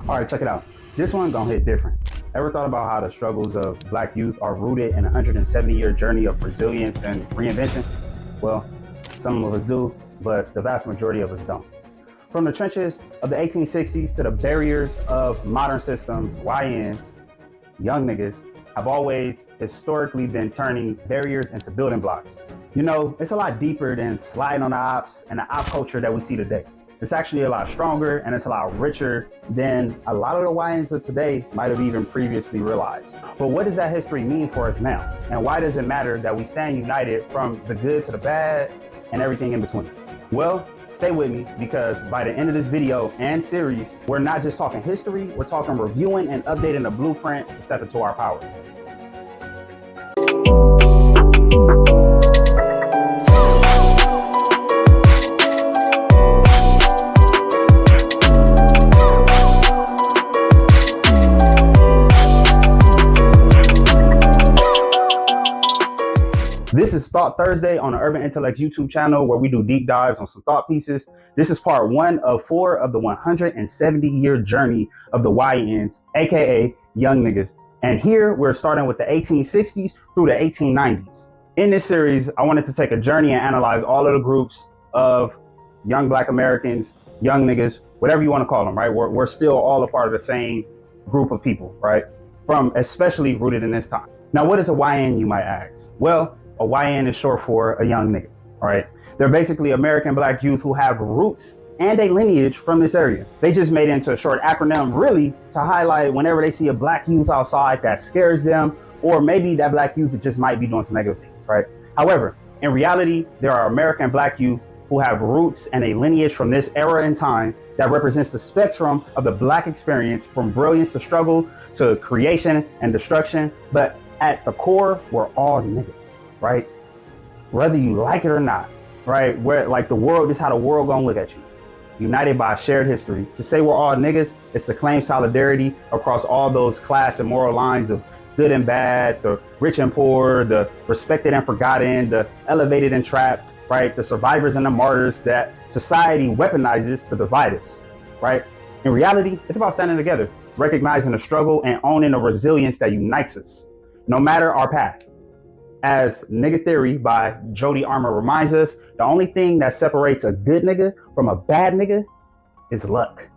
All right, check it out. This one gonna hit different. Ever thought about how the struggles of Black youth are rooted in a 170-year journey of resilience and reinvention? Well, some of us do, but the vast majority of us don't. From the trenches of the 1860s to the barriers of modern systems, YNs, young niggas, have always historically been turning barriers into building blocks. You know, it's a lot deeper than sliding on the ops and the op culture that we see today. It's actually a lot stronger and it's a lot richer than a lot of the YNs of today might have even previously realized. But what does that history mean for us now? And why does it matter that we stand united from the good to the bad and everything in between? Well, stay with me, because by the end of this video and series, we're not just talking history, we're talking reviewing and updating the blueprint to step into our power. This is Thought Thursday on the Urban Intellects YouTube channel, where we do deep dives on some thought pieces. This is part 1 of 4 of the 170-year journey of the YNs, aka young niggas. And here we're starting with the 1860s through the 1890s. In this series, I wanted to take a journey and analyze all of the groups of young Black Americans, young niggas, whatever you want to call them, right? We're still all a part of the same group of people, right? From especially rooted in this time. Now, what is a YN, you might ask? Well, a YN is short for a young nigga, all right? They're basically American Black youth who have roots and a lineage from this area. They just made it into a short acronym, really, to highlight whenever they see a Black youth outside that scares them, or maybe that Black youth just might be doing some negative things, right? However, in reality, there are American Black youth who have roots and a lineage from this era in time that represents the spectrum of the Black experience, from brilliance to struggle to creation and destruction. But at the core, we're all niggas, right? Whether you like it or not, right? Where, like, the world, this is how the world gonna look at you. United by a shared history. To say we're all niggas, it's to claim solidarity across all those class and moral lines of good and bad, the rich and poor, the respected and forgotten, the elevated and trapped, right? The survivors and the martyrs that society weaponizes to divide us, right? In reality, it's about standing together, recognizing the struggle and owning the resilience that unites us, no matter our path. As Nigga Theory by Jody Armour reminds us, the only thing that separates a good nigga from a bad nigga is luck,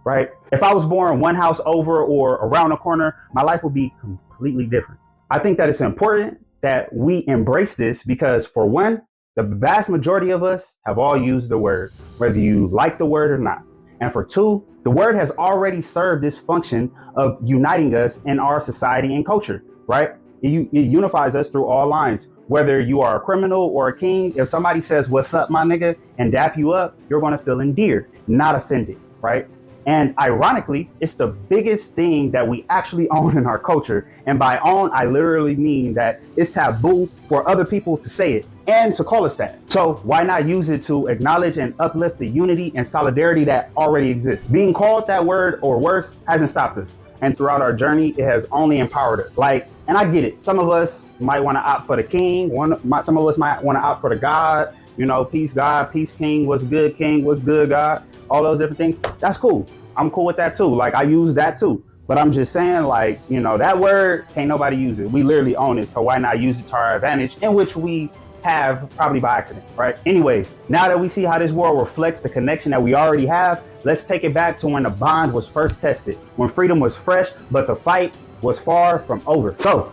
right? If I was born one house over or around the corner, my life would be completely different. I think that it's important that we embrace this because, for one, the vast majority of us have all used the word, whether you like the word or not. And for two, the word has already served this function of uniting us in our society and culture, right? It unifies us through all lines. Whether you are a criminal or a king, if somebody says, "What's up, my nigga," and dap you up, you're going to feel endeared, not offended, right? And ironically, it's the biggest thing that we actually own in our culture. And by own, I literally mean that it's taboo for other people to say it and to call us that. So why not use it to acknowledge and uplift the unity and solidarity that already exists? Being called that word or worse hasn't stopped us. And throughout our journey, it has only empowered us. Like, and I get it. Some of us might want to opt for the king. Some of us might want to opt for the God. You know, peace God, peace king, what's good king, what's good God, all those different things. That's cool. I'm cool with that too. Like, I use that too. But I'm just saying, like, you know, that word, can't nobody use it. We literally own it. So why not use it to our advantage, in which we have probably by accident, right? Anyways, now that we see how this world reflects the connection that we already have, let's take it back to when the bond was first tested, when freedom was fresh, but the fight was far from over. So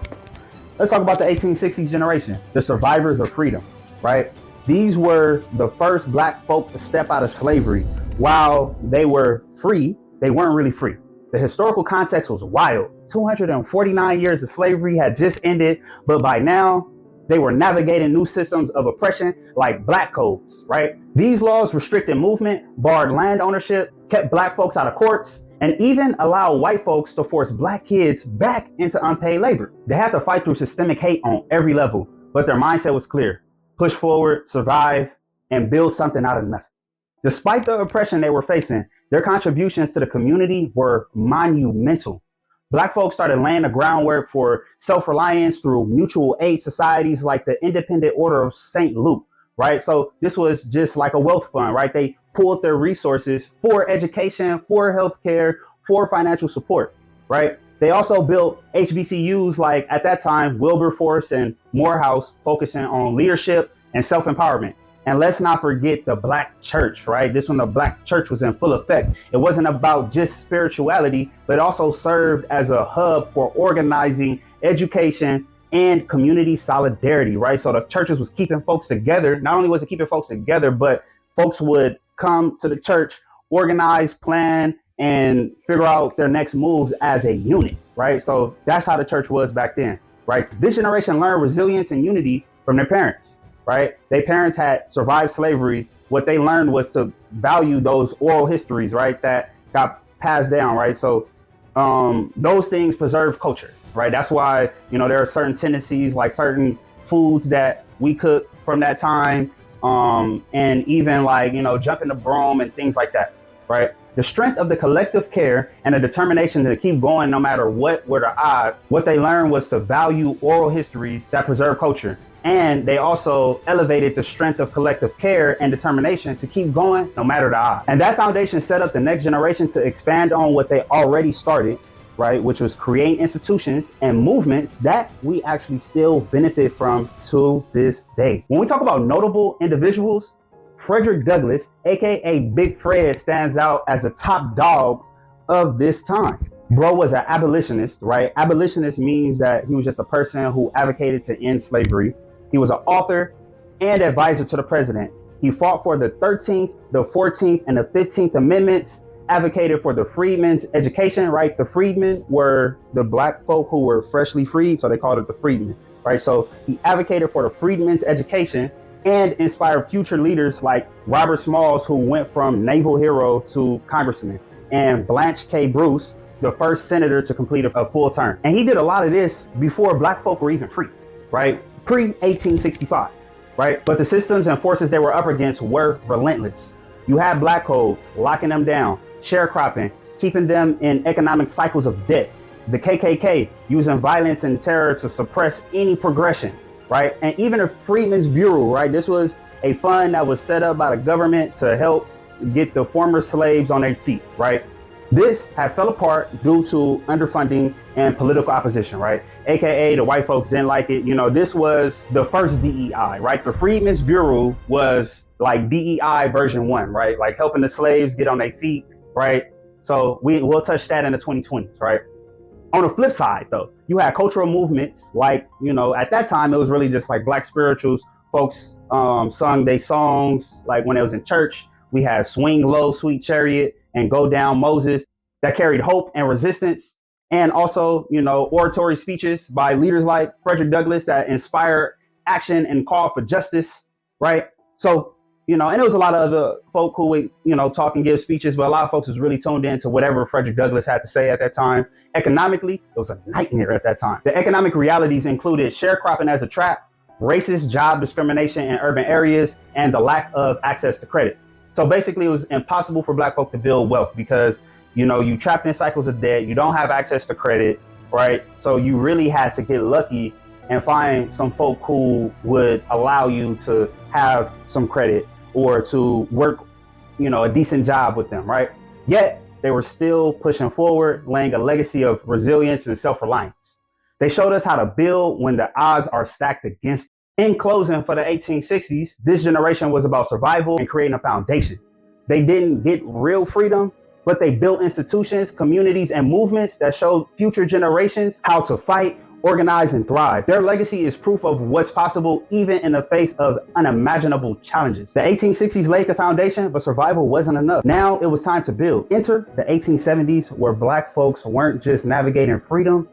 let's talk about the 1860s generation, the survivors of freedom, right? These were the first Black folk to step out of slavery. While they were free, they weren't really free. The historical context was wild. 249 years of slavery had just ended, but by now, they were navigating new systems of oppression like Black codes, right? These laws restricted movement, barred land ownership, kept Black folks out of courts, and even allowed white folks to force Black kids back into unpaid labor. They had to fight through systemic hate on every level, but their mindset was clear: push forward, survive, and build something out of nothing. Despite the oppression they were facing, their contributions to the community were monumental. Black folks started laying the groundwork for self-reliance through mutual aid societies like the Independent Order of St. Luke, right? So this was just like a wealth fund, right? They pulled their resources for education, for healthcare, for financial support, right? They also built HBCUs like at that time, Wilberforce and Morehouse, focusing on leadership and self-empowerment. And let's not forget the Black church, right? This when the Black church was in full effect. It wasn't about just spirituality, but it also served as a hub for organizing, education, and community solidarity, right? So the churches was keeping folks together. Not only was it keeping folks together, but folks would come to the church, organize, plan, and figure out their next moves as a unit, right? So that's how the church was back then, right? This generation learned resilience and unity from their parents, right? Their parents had survived slavery. What they learned was to value those oral histories, right? That got passed down, right? So those things preserve culture, right? That's why, there are certain tendencies, like certain foods that we cook from that time, and even like, jumping the broom and things like that, right? The strength of the collective care and the determination to keep going no matter what were the odds. What they learned was to value oral histories that preserve culture. And they also elevated the strength of collective care and determination to keep going no matter the odds. And that foundation set up the next generation to expand on what they already started, right? Which was create institutions and movements that we actually still benefit from to this day. When we talk about notable individuals, Frederick Douglass, aka Big Fred, stands out as the top dog of this time. Bro was an abolitionist, right? Abolitionist means that he was just a person who advocated to end slavery. He was an author and advisor to the president. He fought for the 13th, the 14th, and the 15th Amendments, advocated for the freedmen's education, right? The freedmen were the Black folk who were freshly freed, so they called it the freedmen, right? So he advocated for the freedmen's education and inspired future leaders like Robert Smalls, who went from naval hero to congressman, and Blanche K. Bruce, the first senator to complete a full term. And he did a lot of this before Black folk were even free, right? Pre-1865, right? But the systems and forces they were up against were relentless. You had Black codes locking them down, sharecropping, keeping them in economic cycles of debt. The KKK using violence and terror to suppress any progression, right? And even the Freedmen's Bureau, right? This was a fund that was set up by the government to help get the former slaves on their feet, right? This had fell apart due to underfunding and political opposition, right? AKA the white folks didn't like it. This was the first DEI, right? The Freedmen's Bureau was like DEI version 1, right? Like helping the slaves get on their feet, right? So we'll touch that in the 2020s, right? On the flip side, though, you had cultural movements like, at that time, it was really just like Black spirituals. Folks sung their songs like when it was in church. We had Swing Low, Sweet Chariot, and Go Down Moses that carried hope and resistance. And also, oratory speeches by leaders like Frederick Douglass that inspired action and called for justice, right? So, and there was a lot of other folk who would, talk and give speeches, but a lot of folks was really tuned in to whatever Frederick Douglass had to say at that time. Economically, it was a nightmare at that time. The economic realities included sharecropping as a trap, racist job discrimination in urban areas, and the lack of access to credit. So basically, it was impossible for Black folk to build wealth because, you trapped in cycles of debt, you don't have access to credit, right? So you really had to get lucky and find some folk who would allow you to have some credit or to work, a decent job with them, right? Yet they were still pushing forward, laying a legacy of resilience and self-reliance. They showed us how to build when the odds are stacked against them. In closing, for the 1860s, this generation was about survival and creating a foundation. They didn't get real freedom, but they built institutions, communities, and movements that showed future generations how to fight, organize, and thrive. Their legacy is proof of what's possible, even in the face of unimaginable challenges. The 1860s laid the foundation, but survival wasn't enough. Now it was time to build. Enter the 1870s, where Black folks weren't just navigating freedom,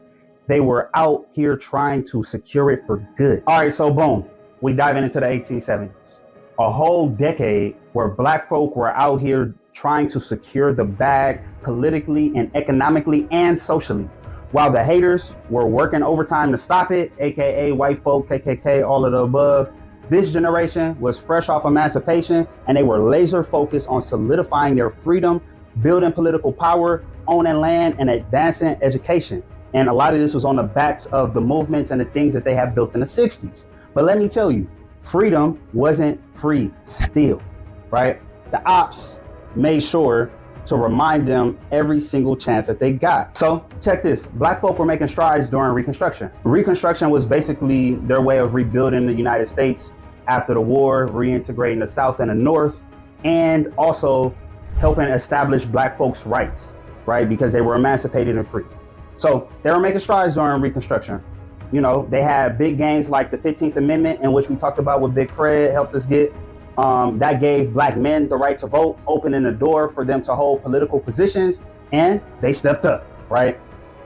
they were out here trying to secure it for good. All right, so boom, we diving into the 1870s. A whole decade where Black folk were out here trying to secure the bag politically and economically and socially, while the haters were working overtime to stop it, AKA white folk, KKK, all of the above. This generation was fresh off emancipation, and they were laser focused on solidifying their freedom, building political power, owning land, and advancing education. And a lot of this was on the backs of the movements and the things that they had built in the 60s. But let me tell you, freedom wasn't free still, right? The ops made sure to remind them every single chance that they got. So check this, Black folk were making strides during Reconstruction. Reconstruction was basically their way of rebuilding the United States after the war, reintegrating the South and the North, and also helping establish Black folks' rights, right? Because they were emancipated and free. So they were making strides during Reconstruction. You know, they had big gains like the 15th Amendment, in which we talked about what Big Fred helped us get. That gave Black men the right to vote, opening the door for them to hold political positions, and they stepped up, right?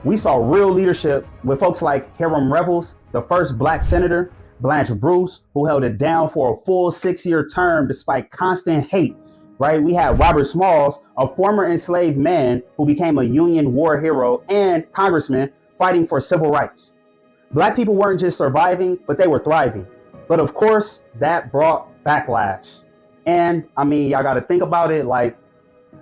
We saw real leadership with folks like Hiram Revels, the first Black senator, Blanche Bruce, who held it down for a full 6-year term despite constant hate, right? We had Robert Smalls, a former enslaved man who became a Union war hero and congressman fighting for civil rights. Black people weren't just surviving, but they were thriving. But of course, that brought backlash. And I mean, y'all got to think about it, like,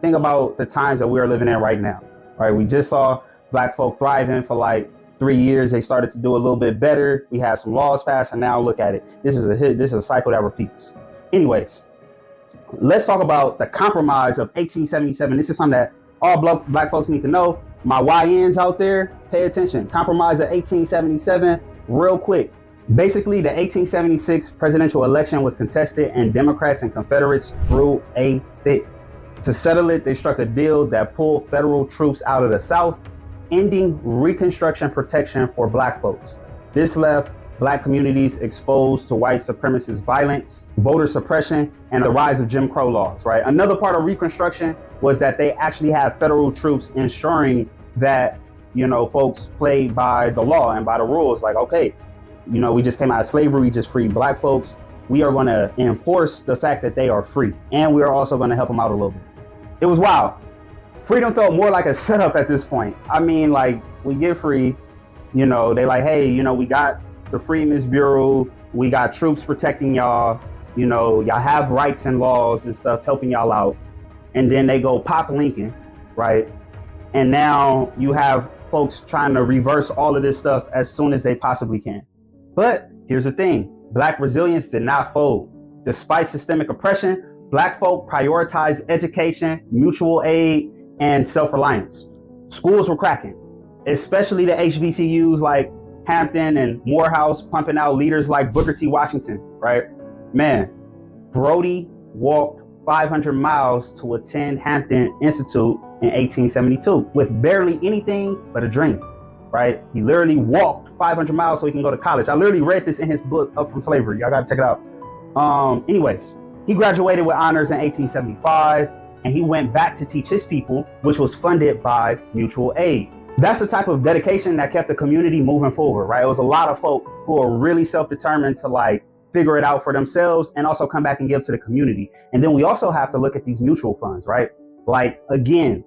think about the times that we're living in right now, right? We just saw Black folk thriving for like 3 years. They started to do a little bit better. We had some laws passed, and now look at it. This is a hit. This is a cycle that repeats. Anyways, let's talk about the Compromise of 1877. This is something that all Black folks need to know. My YNs out there, pay attention. Compromise of 1877, real quick. Basically, the 1876 presidential election was contested, and Democrats and Confederates threw a fit. To settle it, they struck a deal that pulled federal troops out of the South, ending Reconstruction protection for Black folks. This left Black communities exposed to white supremacist violence, voter suppression, and the rise of Jim Crow laws, right? Another part of Reconstruction was that they actually have federal troops ensuring that, you know, folks play by the law and by the rules. Like, okay, you know, we just came out of slavery, we just freed Black folks. We are going to enforce the fact that they are free. And we are also going to help them out a little bit. It was wild. Freedom felt more like a setup at this point. I mean, like, we get free, you know, they like, hey, you know, we got the Freedmen's Bureau, we got troops protecting y'all, you know, y'all have rights and laws and stuff helping y'all out. And then they go pop Lincoln, right? And now you have folks trying to reverse all of this stuff as soon as they possibly can. But here's the thing, Black resilience did not fold. Despite systemic oppression, Black folk prioritized education, mutual aid, and self-reliance. Schools were cracking, especially the HBCUs like Hampton and Morehouse, pumping out leaders like Booker T. Washington, right? Man, Brody walked 500 miles to attend Hampton Institute in 1872 with barely anything but a dream, right? He literally walked 500 miles so he can go to college. I literally read this in his book, Up From Slavery. Y'all gotta check it out. Anyways, he graduated with honors in 1875, and he went back to teach his people, which was funded by mutual aid. That's the type of dedication that kept the community moving forward, right? It was a lot of folk who are really self-determined to like figure it out for themselves and also come back and give to the community. And then we also have to look at these mutual funds, right? Like, again,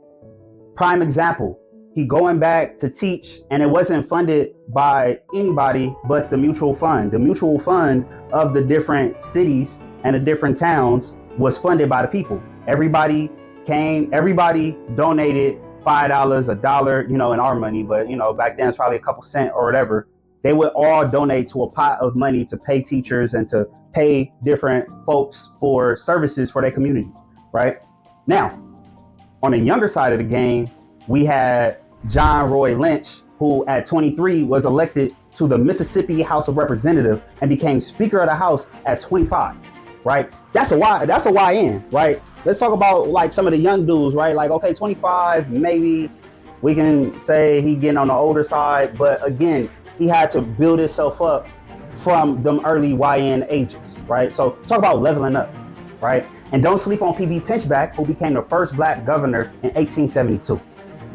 prime example, he going back to teach, and it wasn't funded by anybody but the mutual fund. The mutual fund of the different cities and the different towns was funded by the people. Everybody came, everybody donated $5, $1, you know, in our money, but you know, back then it's probably a couple cents or whatever. They would all donate to a pot of money to pay teachers and to pay different folks for services for their community, right? Now, on the younger side of the game, we had John Roy Lynch, who at 23 was elected to the Mississippi House of Representatives and became Speaker of the House at 25, right? That's a YN, right? Let's talk about like some of the young dudes, right? Like, okay, 25, maybe we can say he getting on the older side, but again, he had to build himself up from them early YN ages, right? So talk about leveling up, right? And don't sleep on PB Pinchback, who became the first Black governor in 1872.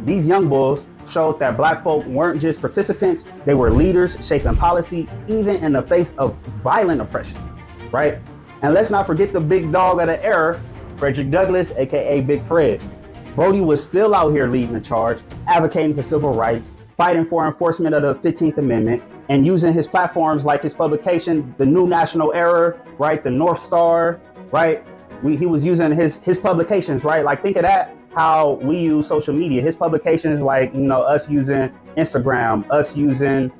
These young bulls showed that Black folk weren't just participants, they were leaders shaping policy, even in the face of violent oppression, right? And let's not forget the big dog of the era, Frederick Douglass, aka Big Fred. Brody was still out here leading the charge, advocating for civil rights, fighting for enforcement of the 15th Amendment, and using his platforms like his publication, The New National Era, right? The North Star, right? He was using his publications, right? Like, think of that, how we use social media. His publications, like, you know, us using Instagram, us using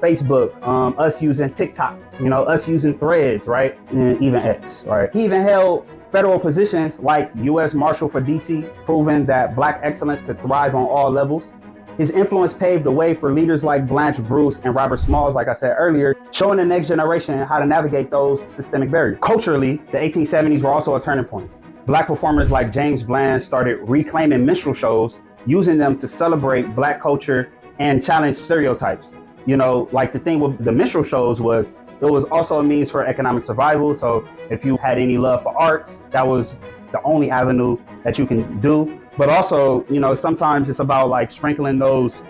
Facebook, us using TikTok, you know, us using Threads, right? And even X, right? He even held Federal positions like U.S. Marshal for D.C. proving that Black excellence could thrive on all levels. His influence paved the way for leaders like Blanche Bruce and Robert Smalls, like I said earlier, showing the next generation how to navigate those systemic barriers. Culturally, the 1870s were also a turning point. Black performers like James Bland started reclaiming minstrel shows, using them to celebrate Black culture and challenge stereotypes. You know, like the thing with the minstrel shows was, it was also a means for economic survival. So if you had any love for arts, that was the only avenue that you can do. But also, you know, sometimes it's about like sprinkling those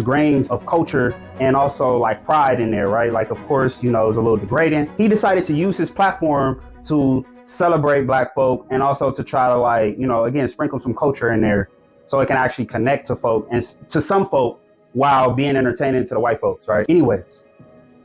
grains of culture and also like pride in there, right? Like, of course, you know, it's a little degrading. He decided to use his platform to celebrate Black folk and also to try to like, you know, again, sprinkle some culture in there so it can actually connect to folk and to some folk while being entertaining to the white folks, right? Anyways.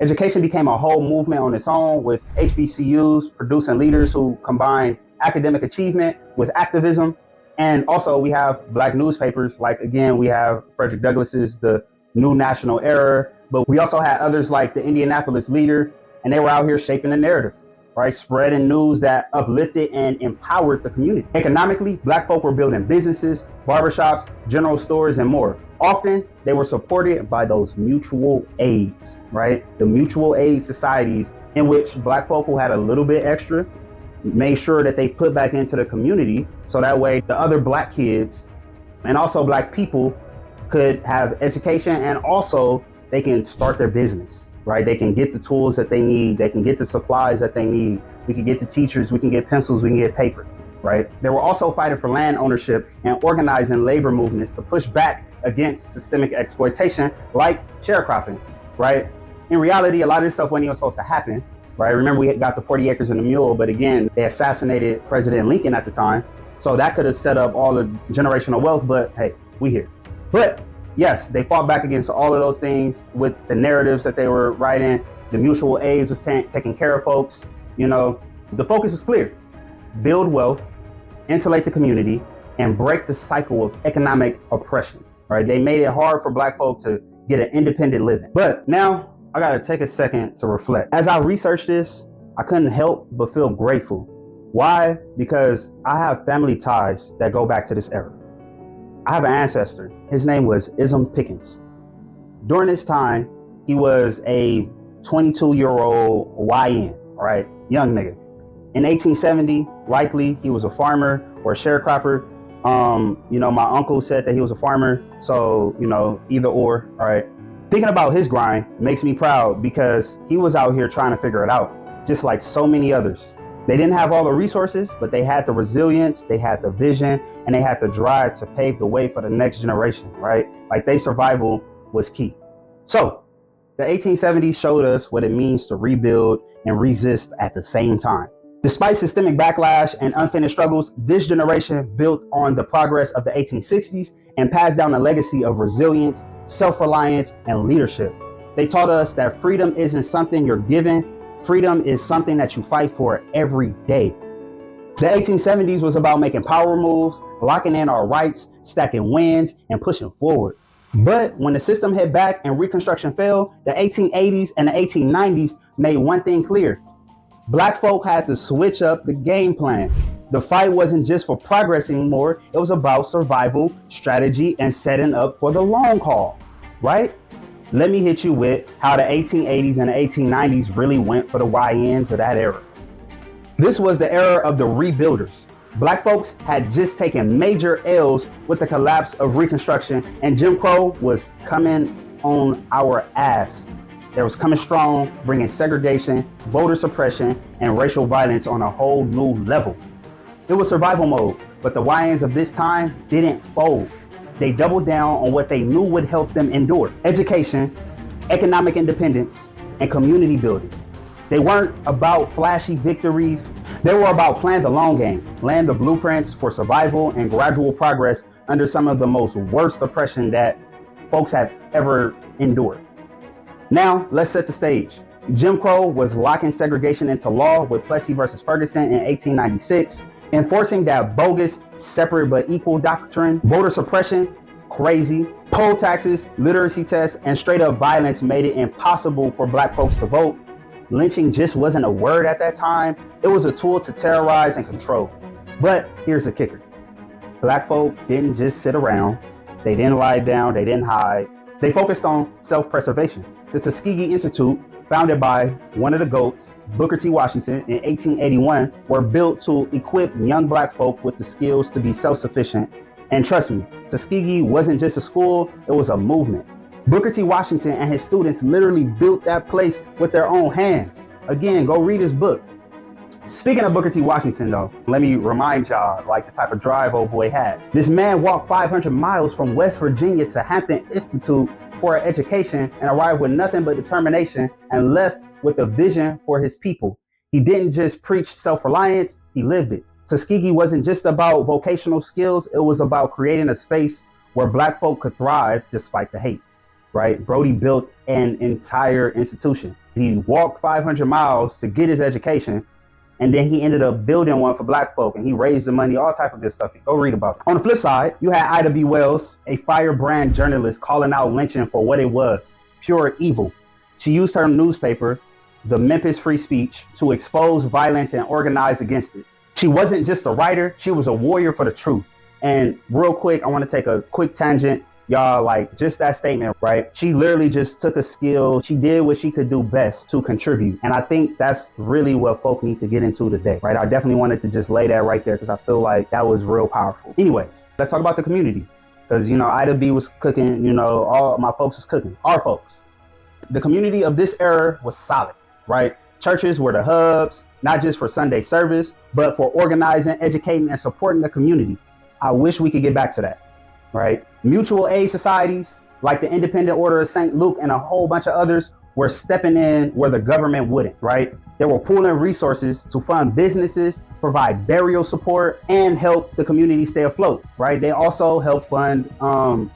Education became a whole movement on its own, with HBCUs producing leaders who combine academic achievement with activism. And also we have Black newspapers, like again, we have Frederick Douglass's The New National Era, but we also had others like the Indianapolis Leader, and they were out here shaping the narrative, right? Spreading news that uplifted and empowered the community. Economically, Black folk were building businesses, barbershops, general stores, and more. Often, they were supported by those mutual aids, right? The mutual aid societies in which Black folk who had a little bit extra made sure that they put back into the community, so that way the other Black kids and also Black people could have education, and also they can start their business, right? They can get the tools that they need. They can get the supplies that they need. We can get the teachers, we can get pencils, we can get paper, right? They were also fighting for land ownership and organizing labor movements to push back against systemic exploitation like sharecropping, right? In reality, a lot of this stuff wasn't even supposed to happen, right? Remember, we got the 40 acres and a mule, but again, they assassinated President Lincoln at the time. So that could have set up all the generational wealth, but hey, we here. But yes, they fought back against all of those things with the narratives that they were writing. The mutual aids was taking care of folks. You know, the focus was clear: build wealth, insulate the community, and break the cycle of economic oppression, right? They made it hard for Black folk to get an independent living. But now I gotta take a second to reflect. As I researched this, I couldn't help but feel grateful. Why? Because I have family ties that go back to this era. I have an ancestor. His name was Ism Pickens. During this time, he was a 22-year-old YN, right? Young nigga. In 1870, likely he was a farmer or a sharecropper. You know, my uncle said that he was a farmer. So, you know, either or, all right? Thinking about his grind makes me proud, because he was out here trying to figure it out, just like so many others. They didn't have all the resources, but they had the resilience, they had the vision, and they had the drive to pave the way for the next generation, right? Like, their survival was key. So the 1870s showed us what it means to rebuild and resist at the same time. Despite systemic backlash and unfinished struggles, this generation built on the progress of the 1860s and passed down a legacy of resilience, self-reliance, and leadership. They taught us that freedom isn't something you're given. Freedom is something that you fight for every day. The 1870s was about making power moves, locking in our rights, stacking wins, and pushing forward. But when the system hit back and Reconstruction failed, the 1880s and the 1890s made one thing clear: Black folk had to switch up the game plan. The fight wasn't just for progress anymore. It was about survival, strategy, and setting up for the long haul, right? Let me hit you with how the 1880s and the 1890s really went for the YNs of that era. This was the era of the rebuilders. Black folks had just taken major L's with the collapse of Reconstruction, and Jim Crow was coming on our ass. It was coming strong, bringing segregation, voter suppression, and racial violence on a whole new level. It was survival mode, but the YNs of this time didn't fold. They doubled down on what they knew would help them endure: education, economic independence, and community building. They weren't about flashy victories. They were about playing the long game, laying the blueprints for survival and gradual progress under some of the most worst oppression that folks have ever endured. Now, let's set the stage. Jim Crow was locking segregation into law with Plessy versus Ferguson in 1896, enforcing that bogus separate but equal doctrine. Voter suppression, crazy. Poll taxes, literacy tests, and straight up violence made it impossible for Black folks to vote. lynching just wasn't a word at that time. It was a tool to terrorize and control. But here's the kicker. Black folk didn't just sit around. They didn't lie down. They didn't hide. They focused on self-preservation. The Tuskegee Institute, founded by one of the GOATs, Booker T. Washington, in 1881, were built to equip young black folk with the skills to be self-sufficient. And trust me, Tuskegee wasn't just a school, it was a movement. Booker T. Washington and his students literally built that place with their own hands. Again, go read his book. Speaking of Booker T. Washington though, let me remind y'all like the type of drive old boy had. This man walked 500 miles from West Virginia to Hampton Institute for an education and arrived with nothing but determination and left with a vision for his people. He didn't just preach self-reliance, he lived it. Tuskegee wasn't just about vocational skills, it was about creating a space where black folk could thrive despite the hate, right? Brody built an entire institution. He walked 500 miles to get his education, and then he ended up building one for black folk, and he raised the money, all type of good stuff. Go read about it. On the flip side, you had Ida B. Wells, a firebrand journalist, calling out lynching for what it was, pure evil. She used her newspaper, the Memphis Free Speech, to expose violence and organize against it. She wasn't just a writer, she was a warrior for the truth. And real quick, I want to take a quick tangent. Y'all, like, just that statement, right? She literally just took a skill. She did what she could do best to contribute. And I think that's really what folk need to get into today, right? I definitely wanted to just lay that right there because I feel like that was real powerful. Anyways, let's talk about the community. Because, you know, Ida B was cooking, you know, all my folks was cooking, our folks. The community of this era was solid, right? Churches were the hubs, not just for Sunday service, but for organizing, educating, and supporting the community. I wish we could get back to that. Right? Mutual aid societies like the Independent Order of St. Luke and a whole bunch of others were stepping in where the government wouldn't, right? They were pooling resources to fund businesses, provide burial support, and help the community stay afloat, right? They also help fund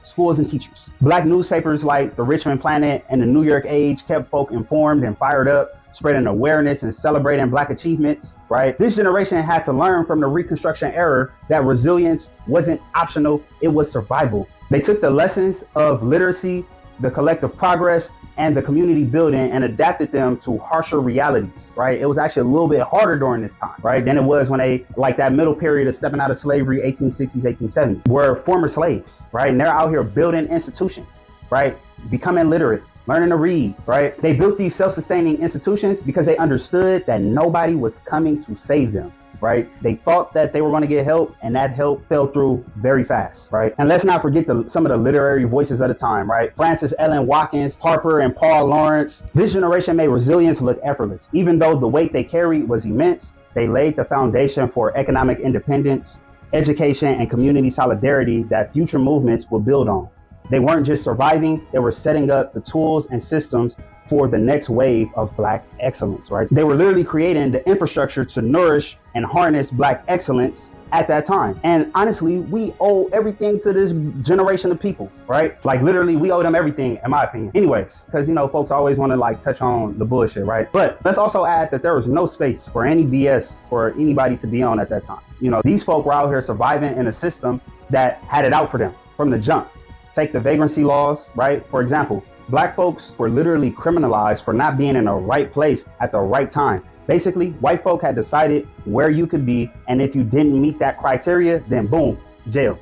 schools and teachers. Black newspapers like the Richmond Planet and the New York Age kept folk informed and fired up, spreading awareness and celebrating black achievements, right? This generation had to learn from the Reconstruction era that resilience wasn't optional, it was survival. They took the lessons of literacy, the collective progress, and the community building and adapted them to harsher realities, right? It was actually a little bit harder during this time, right? Than it was when they, like that middle period of stepping out of slavery, 1860s, 1870s, were former slaves, right? And they're out here building institutions, right? Becoming literate, learning to read, right? They built these self-sustaining institutions because they understood that nobody was coming to save them, right? They thought that they were going to get help, and that help fell through very fast, right? And let's not forget some of the literary voices of the time, right? Frances Ellen Watkins, Harper, and Paul Lawrence. This generation made resilience look effortless. Even though the weight they carried was immense, they laid the foundation for economic independence, education, and community solidarity that future movements will build on. They weren't just surviving, they were setting up the tools and systems for the next wave of Black excellence, right? They were literally creating the infrastructure to nourish and harness Black excellence at that time. And honestly, we owe everything to this generation of people, right? Like literally, we owe them everything, in my opinion. Anyways, because, you know, folks always want to like touch on the bullshit, right? But let's also add that there was no space for any BS for anybody to be on at that time. You know, these folk were out here surviving in a system that had it out for them from the jump. Take the vagrancy laws, right? For example, Black folks were literally criminalized for not being in the right place at the right time. Basically, white folk had decided where you could be, and if you didn't meet that criteria, then boom, jail,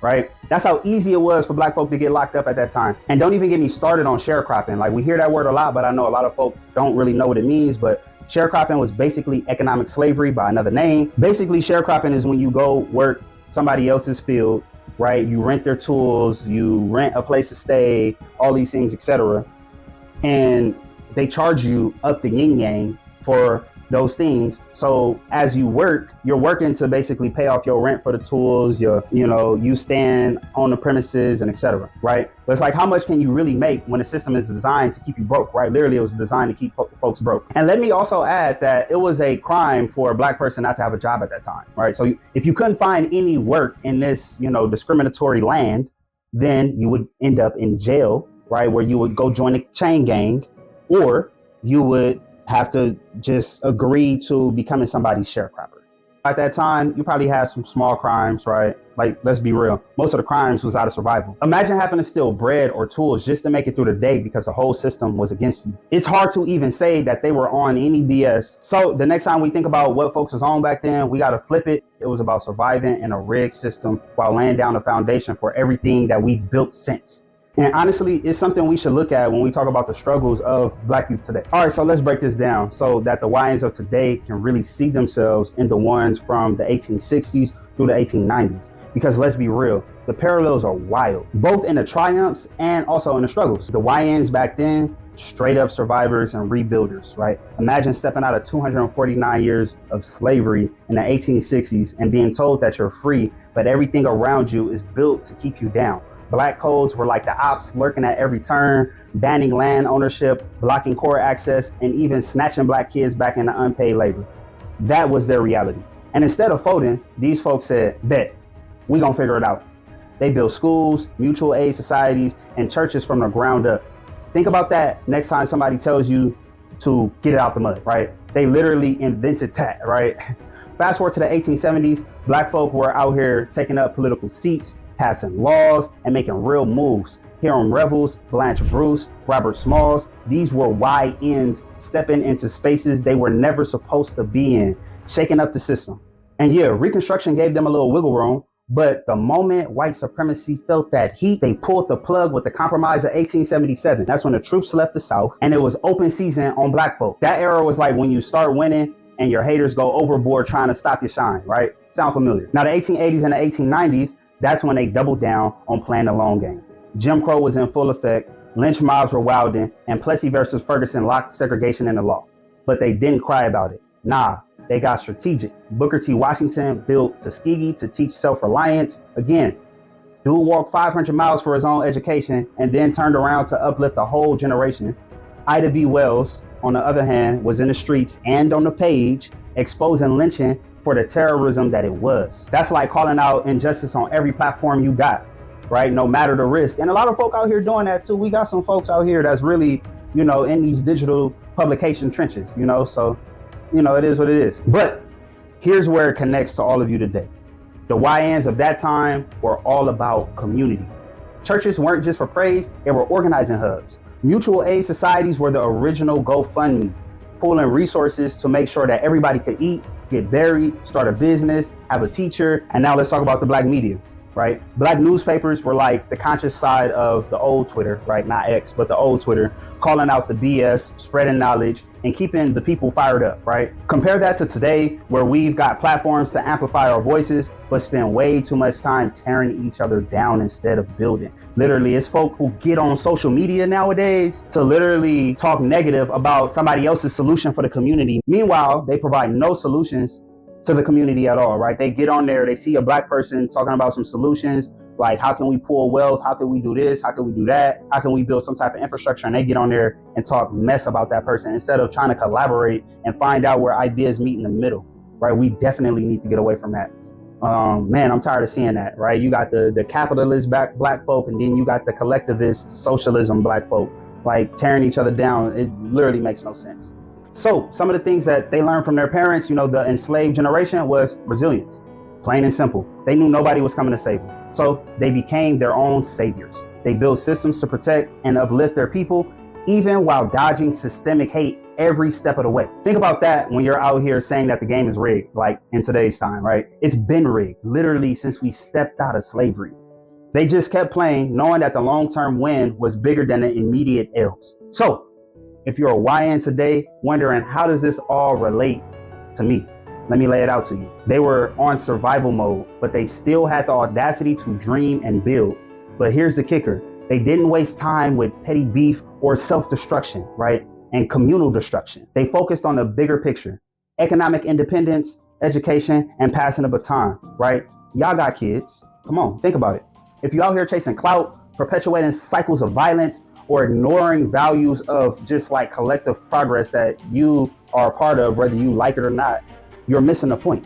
right? That's how easy it was for Black folk to get locked up at that time. And don't even get me started on sharecropping. Like, we hear that word a lot, but I know a lot of folk don't really know what it means. But sharecropping was basically economic slavery by another name. Basically, sharecropping is when you go work somebody else's field, right? You rent their tools, you rent a place to stay, all these things, etc. And they charge you up the yin yang for those things. So as you work, you're working to basically pay off your rent for the tools, you stand on the premises and etc. Right? But it's like, how much can you really make when a system is designed to keep you broke, right? Literally, it was designed to keep folks broke. And let me also add that it was a crime for a Black person not to have a job at that time, right? So if you couldn't find any work in this, discriminatory land, then you would end up in jail, right? Where you would go join a chain gang, or you would have to just agree to becoming somebody's sharecropper, At that time, you probably had some small crimes, right? Like, let's be real. Most of the crimes was out of survival. Imagine having to steal bread or tools just to make it through the day because the whole system was against you. It's hard to even say that they were on any BS. So the next time we think about what folks was on back then, we got to flip it. It was about surviving in a rigged system while laying down the foundation for everything that we've built since. And honestly, it's something we should look at when we talk about the struggles of Black youth today. All right, so let's break this down so that the YNs of today can really see themselves in the ones from the 1860s through the 1890s. Because let's be real, the parallels are wild, both in the triumphs and also in the struggles. The YNs back then, straight up survivors and rebuilders, right? Imagine stepping out of 249 years of slavery in the 1860s and being told that you're free, but everything around you is built to keep you down. Black codes were like the ops lurking at every turn, banning land ownership, blocking court access, and even snatching Black kids back into unpaid labor. That was their reality. And instead of folding, these folks said, bet, we gonna figure it out. They built schools, mutual aid societies, and churches from the ground up. Think about that next time somebody tells you to get it out the mud, right? They literally invented that, right? Fast forward to the 1870s, Black folk were out here taking up political seats, passing laws, and making real moves. Hiram Revels, Blanche Bruce, Robert Smalls, these were YNs stepping into spaces they were never supposed to be in, shaking up the system. And yeah, Reconstruction gave them a little wiggle room, but the moment white supremacy felt that heat, they pulled the plug with the Compromise of 1877. That's when the troops left the South, and it was open season on Black folk. That era was like when you start winning and your haters go overboard trying to stop your shine, right? Sound familiar? Now the 1880s and the 1890s, that's when they doubled down on playing the long game. Jim Crow was in full effect, lynch mobs were wilding, and Plessy versus Ferguson locked segregation in the law. But they didn't cry about it. Nah, they got strategic. Booker T. Washington built Tuskegee to teach self-reliance. Again, dude walked 500 miles for his own education and then turned around to uplift a whole generation. Ida B. Wells, on the other hand, was in the streets and on the page, exposing lynching for the terrorism that it was. That's like calling out injustice on every platform you got, right? No matter the risk. And a lot of folk out here doing that too. We got some folks out here that's really, in these digital publication trenches, so, it is what it is. But here's where it connects to all of you today. The YNs of that time were all about community. Churches weren't just for praise, they were organizing hubs. Mutual aid societies were the original GoFundMe, pooling resources to make sure that everybody could eat, get buried, start a business, have a teacher. And now let's talk about the Black media, right? Black newspapers were like the conscious side of the old Twitter, right? Not X, but the old Twitter, calling out the BS, spreading knowledge, and keeping the people fired up, right? Compare that to today, where we've got platforms to amplify our voices, but spend way too much time tearing each other down instead of building. Literally, it's folk who get on social media nowadays to literally talk negative about somebody else's solution for the community. Meanwhile, they provide no solutions to the community at all, right? They get on there, they see a Black person talking about some solutions, like how can we pull wealth? How can we do this? How can we do that? How can we build some type of infrastructure? And they get on there and talk mess about that person instead of trying to collaborate and find out where ideas meet in the middle, right? We definitely need to get away from that. Man, I'm tired of seeing that, right? You got the capitalist Black folk, and then you got the collectivist socialism Black folk, like tearing each other down. It literally makes no sense. So some of the things that they learned from their parents, the enslaved generation, was resilience. Plain and simple. They knew nobody was coming to save them. So they became their own saviors. They built systems to protect and uplift their people, even while dodging systemic hate every step of the way. Think about that when you're out here saying that the game is rigged, like in today's time, right? It's been rigged, literally since we stepped out of slavery. They just kept playing, knowing that the long-term win was bigger than the immediate ills. So if you're a YN today, wondering how does this all relate to me? Let me lay it out to you. They were on survival mode, but they still had the audacity to dream and build. But here's the kicker. They didn't waste time with petty beef or self-destruction, right? And communal destruction. They focused on the bigger picture: economic independence, education, and passing the baton, right? Y'all got kids. Come on, think about it. If you out here chasing clout, perpetuating cycles of violence, or ignoring values of just like collective progress that you are a part of, whether you like it or not, you're missing the point.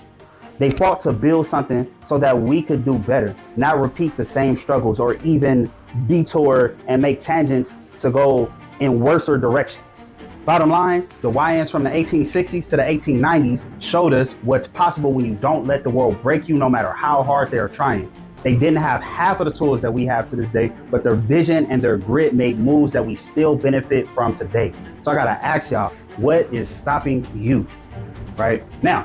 They fought to build something so that we could do better, not repeat the same struggles or even detour and make tangents to go in worser directions. Bottom line, the YNs from the 1860s to the 1890s showed us what's possible when you don't let the world break you no matter how hard they are trying. They didn't have half of the tools that we have to this day, but their vision and their grit made moves that we still benefit from today. So I gotta ask y'all, what is stopping you? Right? Now,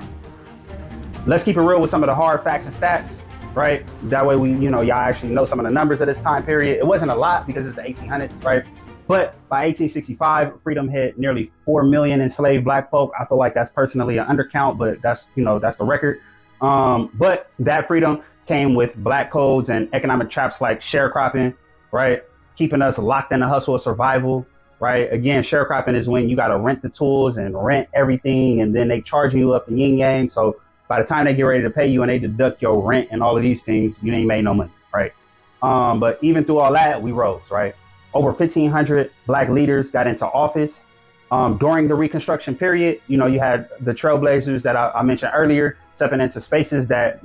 let's keep it real with some of the hard facts and stats, right? That way y'all actually know some of the numbers of this time period. It wasn't a lot because it's the 1800s, right? But by 1865, freedom hit nearly 4 million enslaved black folk. I feel like that's personally an undercount, but that's the record. But that freedom came with black codes and economic traps like sharecropping, right? Keeping us locked in the hustle of survival, right? Again, sharecropping is when you got to rent the tools and rent everything, and then they charge you up the yin yang. So by the time they get ready to pay you and they deduct your rent and all of these things, you ain't made no money, right? But even through all that, we rose, right? Over 1,500 black leaders got into office. During the Reconstruction period, you had the trailblazers that I mentioned earlier, stepping into spaces that,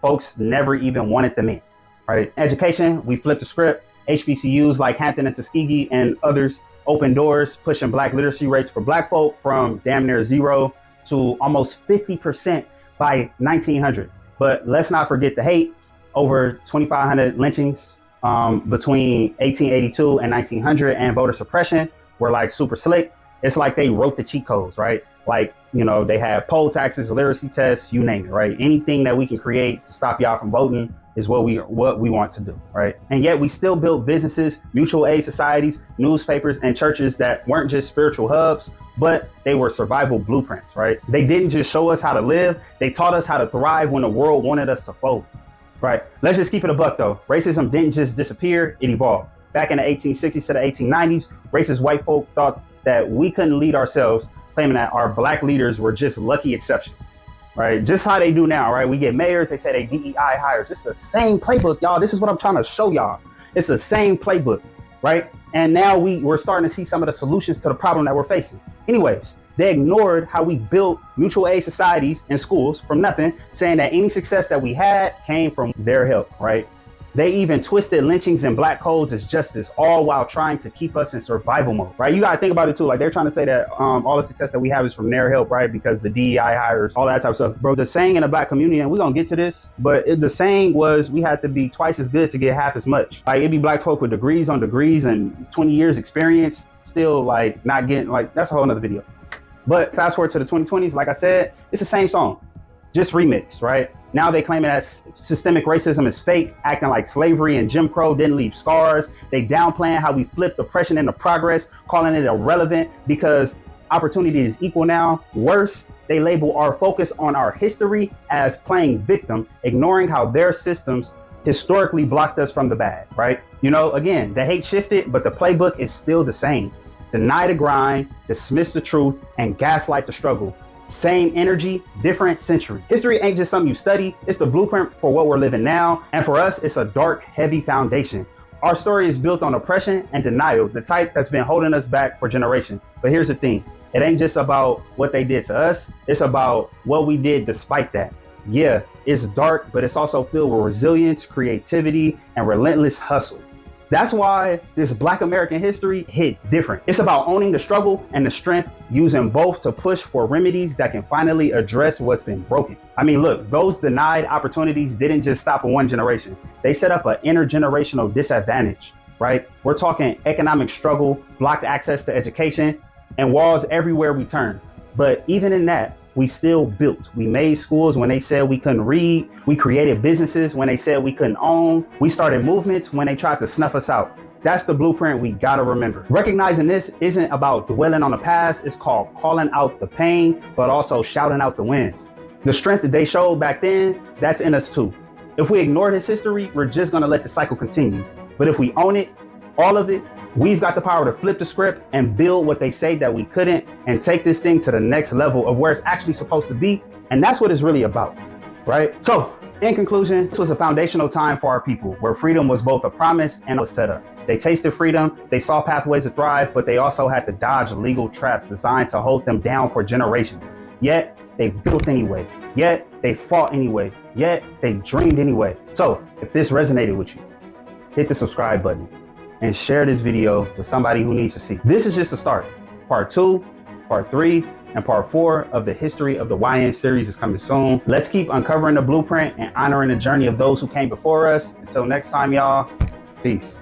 folks never even wanted them in, right? Education, we flipped the script. HBCUs like Hampton and Tuskegee and others opened doors, pushing black literacy rates for black folk from damn near 0 to almost 50% by 1900. But let's not forget the hate. Over 2,500 lynchings between 1882 and 1900, and voter suppression were like super slick. It's like they wrote the cheat codes, right? Like, they had poll taxes, literacy tests, you name it, right? Anything that we can create to stop y'all from voting is what we want to do, right? And yet we still built businesses, mutual aid societies, newspapers, and churches that weren't just spiritual hubs, but they were survival blueprints, right? They didn't just show us how to live, they taught us how to thrive when the world wanted us to fold. Right. Let's just keep it a buck, though. Racism didn't just disappear. It evolved. Back in the 1860s to the 1890s, racist white folk thought that we couldn't lead ourselves, claiming that our black leaders were just lucky exceptions. Right. Just how they do now. Right. We get mayors. They say they DEI hires. It's the same playbook, y'all. This is what I'm trying to show y'all. It's the same playbook. Right. And now we're starting to see some of the solutions to the problem that we're facing. Anyways, they ignored how we built mutual aid societies and schools from nothing, saying that any success that we had came from their help, right? They even twisted lynchings and black codes as justice, all while trying to keep us in survival mode, right? You got to think about it too. Like, they're trying to say that all the success that we have is from their help, right? Because the DEI hires, all that type of stuff. Bro, the saying in the black community, and we're going to get to this, but the saying was we had to be twice as good to get half as much. Like, it'd be black folk with degrees on degrees and 20 years experience, still like not getting, like, that's a whole nother video. But fast forward to the 2020s, like I said, it's the same song, just remixed, right? Now they claim that systemic racism is fake, acting like slavery and Jim Crow didn't leave scars. They downplaying how we flipped oppression into progress, calling it irrelevant because opportunity is equal now. Worse, they label our focus on our history as playing victim, ignoring how their systems historically blocked us from the bad, right? Again, the hate shifted, but the playbook is still the same. Deny the grind, dismiss the truth, and gaslight the struggle. Same energy, different century. History ain't just something you study, it's the blueprint for what we're living now. And for us, it's a dark, heavy foundation. Our story is built on oppression and denial, the type that's been holding us back for generations. But here's the thing, it ain't just about what they did to us, it's about what we did despite that. Yeah, it's dark, but it's also filled with resilience, creativity, and relentless hustle. That's why this Black American history hit different. It's about owning the struggle and the strength, using both to push for remedies that can finally address what's been broken. I mean, look, those denied opportunities didn't just stop in one generation. They set up an intergenerational disadvantage, right? We're talking economic struggle, blocked access to education, and walls everywhere we turn. But even in that, we still built. We made schools when they said we couldn't read. We created businesses when they said we couldn't own. We started movements when they tried to snuff us out. That's the blueprint we gotta remember. Recognizing this isn't about dwelling on the past. It's called calling out the pain, but also shouting out the wins. The strength that they showed back then, that's in us too. If we ignore this history, we're just gonna let the cycle continue. But if we own it, all of it, we've got the power to flip the script and build what they say that we couldn't, and take this thing to the next level of where it's actually supposed to be. And that's what it's really about, right? So in conclusion, this was a foundational time for our people where freedom was both a promise and a setup. They tasted freedom, they saw pathways to thrive, but they also had to dodge legal traps designed to hold them down for generations. Yet they built anyway, yet they fought anyway, yet they dreamed anyway. So if this resonated with you, hit the subscribe button and share this video with somebody who needs to see. This is just a start. Part 2, Part 3, and Part 4 of the History of the YN series is coming soon. Let's keep uncovering the blueprint and honoring the journey of those who came before us. Until next time, y'all, peace.